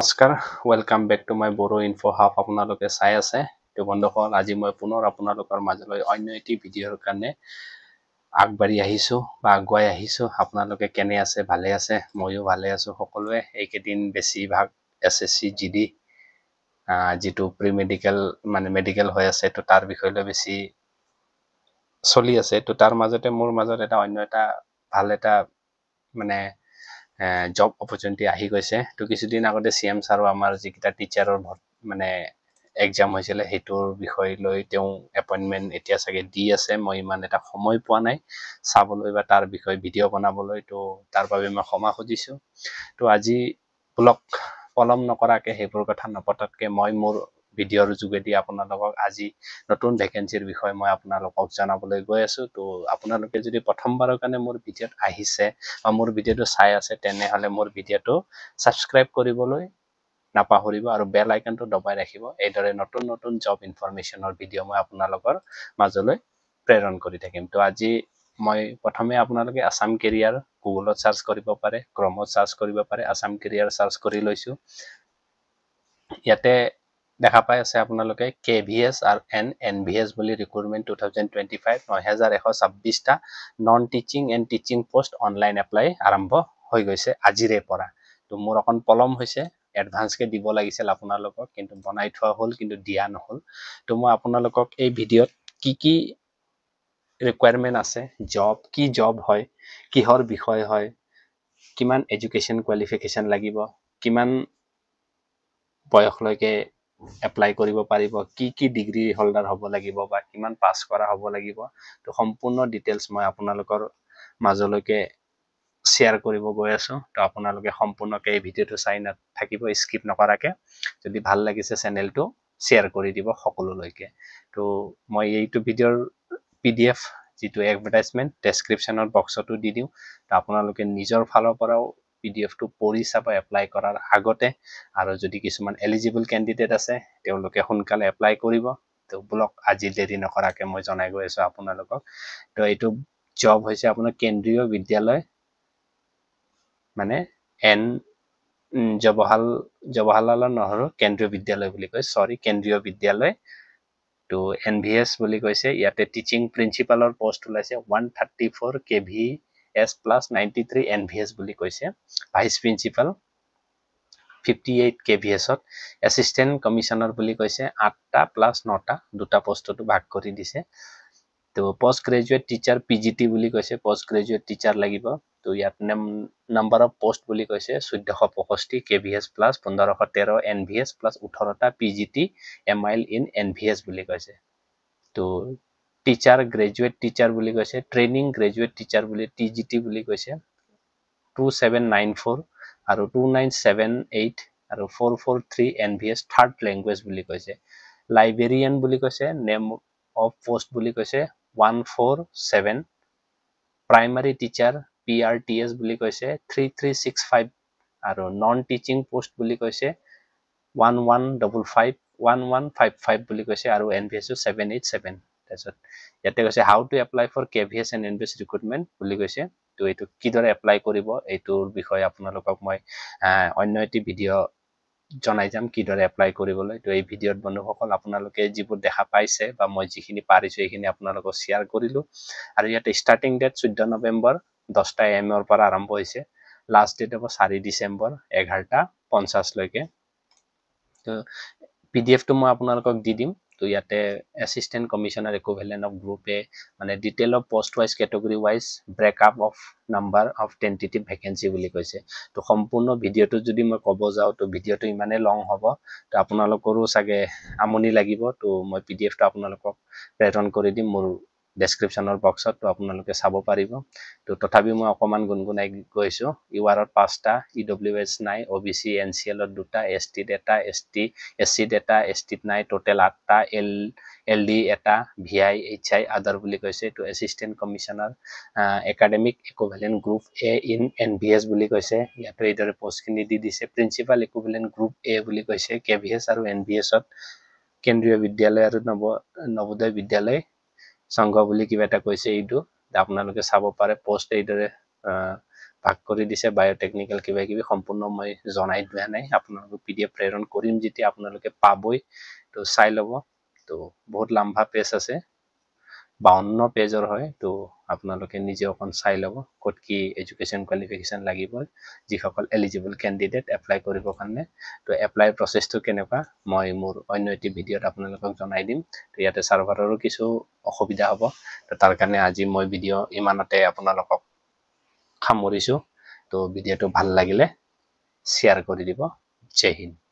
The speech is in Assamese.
নমস্কাৰ welcome back to my Bodo info hub আপোনালোকে চাই আছে তো বন্ধুসকল আজি মই পুনৰ আপোনালোকৰ মাজলৈ অন্য এটি ভিডিঅ'ৰ কাৰণে আগবাঢ়ি আহিছো বা আগুৱাই আহিছো আপোনালোকে কেনে আছে ভালে আছে ময়ো ভালে আছো সকলোৱে এইকেদিন বেছিভাগ এসএসসি জিডি যেটো প্ৰি মেডিকেল মানে মেডিকেল হৈ আছে তো তাৰ বিষয়লৈ বেছি চলি আছে তো তাৰ মাজতে মোৰ মাজত এটা অন্য এটা ভাল এটা মানে জব অপৰচুনিটি আহি গৈছে তো কিছুদিন আগতে সিএম ছাৰো আমাৰ যিকিটা টিচাৰৰ মানে এক্সাম হৈছিলে হেতুৰ বিষয় লৈ তেওঁ এপইন্টমেন্ট এতিয়া চাগে দি আছে মই ইমান এটা সময় পোৱা নাই চাবলৈ বা তাৰ বিষয় ভিডিঅ' বনাবলৈ তো তাৰ বাবে মই ক্ষমা খুজিছো তো আজি ব্লগ পলম নকৰাকে হেবোৰ কথা নপতাতকে মই মোৰ ভিডিঅ'ৰ যোগেদি আপোনালোকক আজি নতুন ভ্যাকেন্সিৰ বিষয় মই আপোনালোকক জনাবলৈ গৈ আছো তো আপোনালোকে যদি প্ৰথমবাৰৰ কাৰণে মোৰ ভিডিঅ'ত আহিছে বা মোৰ ভিডিঅ'টো চাই আছে তেনেহলে মোৰ ভিডিঅ'টো সাবস্ক্ৰাইব কৰিবলৈ নাপাহৰিব আৰু বেল আইকনটো দবাই ৰাখিব এইদৰে নতুন নতুন জব ইনফৰমেশনৰ ভিডিঅ' মই আপোনালোকৰ মাজলৈ প্ৰেৰণ কৰি থাকিম তো আজি মই প্ৰথমে আপোনালোকে আসাম কেৰিয়াৰ গুগলত সাৰ্চ কৰিব পাৰে ক্ৰমত সাৰ্চ কৰিব পাৰে আসাম কেৰিয়াৰ সাৰ্চ কৰি লৈছো ইয়াতে দেখা পাই আছে আপোনালোকে কেভিএস আৰু এনভিএস বুলি ৰিক্ৰুটমেন্ট 2025 9126টা non teaching and teaching post online apply আৰম্ভ হৈ গৈছে আজিৰে পৰা তো মোৰ অকন পলম হৈছে এডভান্স কে দিব লাগিছিল আপোনালোকক কিন্তু বনাই থোৱা হ'ল কিন্তু দিয়া নহল তো মই আপোনালোকক এই ভিডিঅ'ত কি ৰিকুৱাৰমেন্ট আছে জব কি জব হয় কিহৰ বিষয় হয় কিমান এডুকেশন কোৱালিফিকেশন লাগিব কিমান বয়সলৈকে এপ্লাই কৰিব পাৰিব কি ডিগ্ৰী হোল্ডাৰ হ'ব লাগিব বা কিমান পাছ কৰা হ'ব লাগিব তো সম্পূৰ্ণ ডিটেইলছ মই আপোনালোকৰ মাজলৈকে শ্বেয়াৰ কৰিব গৈ আছো তো আপোনালোকে সম্পূৰ্ণকৈ এই ভিডিঅ'টো চাই থাকিব স্কিপ নকৰাকে যদি ভাল লাগিছে চেনেলটো শ্বেয়াৰ কৰি দিব সকলোলৈকে তো মই এইটো ভিডিঅ'ৰ পিডিএফ যেটো এডভাৰটাইজমেন্ট ডেসক্ৰিপচনৰ বক্সতো দি দিও তো আপোনালোকে নিজৰ ফালৰ পৰাও পিডিএফটো পঢ়ি চাব এপ্লাই কৰাৰ আগতে আৰু যদি কিছুমান এলিজিবল ক্যান্ডিডেট আছে তেওঁলোকে সোনকালে এপ্লাই কৰিব তো ব্লগ আজি দেৰি নকৰাকে মই জনাই গৈ আছো আপোনালোকক তো এইটো জব হৈছে আপোনাৰ কেন্দ্ৰীয় বিদ্যালয় মানে জৱাহৰলাল নেহৰু কেন্দ্ৰীয় বিদ্যালয় বুলি কয় সৰি কেন্দ্ৰীয় বিদ্যালয় তো এনভিএস বুলি কৈছে ইয়াতে টিচিং প্ৰিন্সিপালৰ পোষ্ট ওলাইছে 134 কেভিএস প্লাস 93 এনভিএস বুলি কৈছে ভাইস প্ৰিন্সিপাল 58 কেভিএছত এসিস্ট্যান্ট কমিশনাৰ বুলি কৈছে 8টা প্লাস 9টা দুটা পোষ্টটো ভাগ কৰি দিছে তো পোষ্ট গ্ৰেজুৱেট টিচাৰ পিজিটি বুলি কৈছে পোষ্ট গ্ৰেজুৱেট টিচাৰ লাগিব তো ইয়াত নাম্বাৰ অফ পোষ্ট বুলি কৈছে 1465 কেভিএস প্লাস 1513 এনভিএস প্লাস 18টা পিজিটি এমআইএল ইন এনভিএস বুলি কৈছে তো টিচাৰ গ্ৰেজুৱেট টিচাৰ বুলি কৈছে ট্ৰেইনিং গ্ৰেজুৱেট টিচাৰ বুলি টিজিটি বুলি কৈছে 2794 আৰু 2978 আৰু 443 এনভিএস থাৰ্ড ল্যাঙ্গুৱেজ বুলি কৈছে লাইব্ৰেৰিয়ান বুলি কৈছে নেম অফ পোষ্ট বুলি কৈছে 147 প্ৰাইমাৰী টিচাৰ পিআৰটিএস বুলি কৈছে 3365 আৰু নন টিচিং পোষ্ট বুলি কৈছে 1155 বুলি কৈছে আৰু এনভিএস 787 তাৰছত ইয়াতে কৈছে how to apply for KVS and NVS recruitment বুলি কৈছে তো এইটো কিদৰে এপ্লাই কৰিব এইটোৰ বিষয়ে আপোনালোকক মই অন্য এটি ভিডিঅ' জনাই যাম কিদৰে এপ্লাই কৰিবলৈ তো এই ভিডিঅ'ত বন্ধুসকল আপোনালোকে যিবোৰ দেখা পাইছে বা মই যিখিনি পাৰিছো এইখিনি আপোনালোকক শ্বেয়াৰ কৰিলো আৰু ইয়াতে ষ্টাৰ্টিং ডেট 14 নৱেম্বৰ 10টা AM ৰ পৰা আৰম্ভ হৈছে লাষ্ট ডেট হ'ব 4 ডিসেম্বৰ 11:50 লৈকে তো পিডিএফটো মই আপোনালোকক দি দিম তো ইয়াতে assistant commissioner equivalent of group A মানে detail of post wise category wise breakup of number of tentative vacancy বুলি কৈছে তো সম্পূৰ্ণ ভিডিঅ'টো যদি মই ক'ব যাও তো ভিডিঅ'টো ইমানে লং হ'ব তো আপোনালোকৰো চাগে আমনি লাগিব তো মই পিডিএফটো আপোনালোকক প্ৰেৰণ কৰি দিম মোৰ ডেসক্ৰিপচনৰ বক্সত তো আপোনালোকে চাব পাৰিব তো তথাপি মই অকমান গুণগুণাই গৈছো ইউআৰত 5টা ইডব্লিউএছ নাই ওবিসি এনসিএলত 2টা এসটিত এটা এসসিত এটা এসটিত নাই টোটাল 8টা এলডি এটা ভিআই এইচআই আদাৰ বুলি কৈছে তো assistant commissioner academic equivalent group A in NVS বুলি কৈছে ইয়াতে এইদৰে পোষ্টখিনি দি দিছে প্ৰিন্সিপাল ইকুইভ্যালেন্ট গ্ৰুপ এ বুলি কৈছে কেভিএস আৰু এনভিএছত কেন্দ্ৰীয় বিদ্যালয় আৰু নৱোদয় বিদ্যালয় সংঘ বুলি কিবা এটা কৈছে এইটো আপোনালোকে চাব পাৰে পোষ্ট এইদৰে ভাগ কৰি দিছে বায়োটেকনিক্যাল কিবা কিবি সম্পূৰ্ণ মই জনাই দিয়া নাই আপোনালোকক PDF প্ৰেৰণ কৰিম যেতিয়া আপোনালোকে পাবই তো চাই ল'ব তো বহুত লম্বা পেজ আছে 52 পেজৰ হয় তো আপোনালোকে নিজে অকন চাই ল'ব ক'ত কি এডুকেশ্যন কোৱালিফিকেশ্যন লাগিব যিসকল এলিজিবল ক্যান্ডিডেট এপ্লাই কৰিবৰ কাৰণে তো এপ্লাই প্ৰসেছটো কেনেকুৱা মই মোৰ অন্য এটি ভিডিঅ'ত আপোনালোকক জনাই দিম তো ইয়াতে সাৰ্ভাৰৰো কিছু অসুবিধা হ'ব তো তাৰ কাৰণে আজি মই ভিডিঅ' ইমানতে আপোনালোকক সামৰিছো তো ভিডিঅ'টো ভাল লাগিলে শেয়াৰ কৰি দিব জয় হিন্দ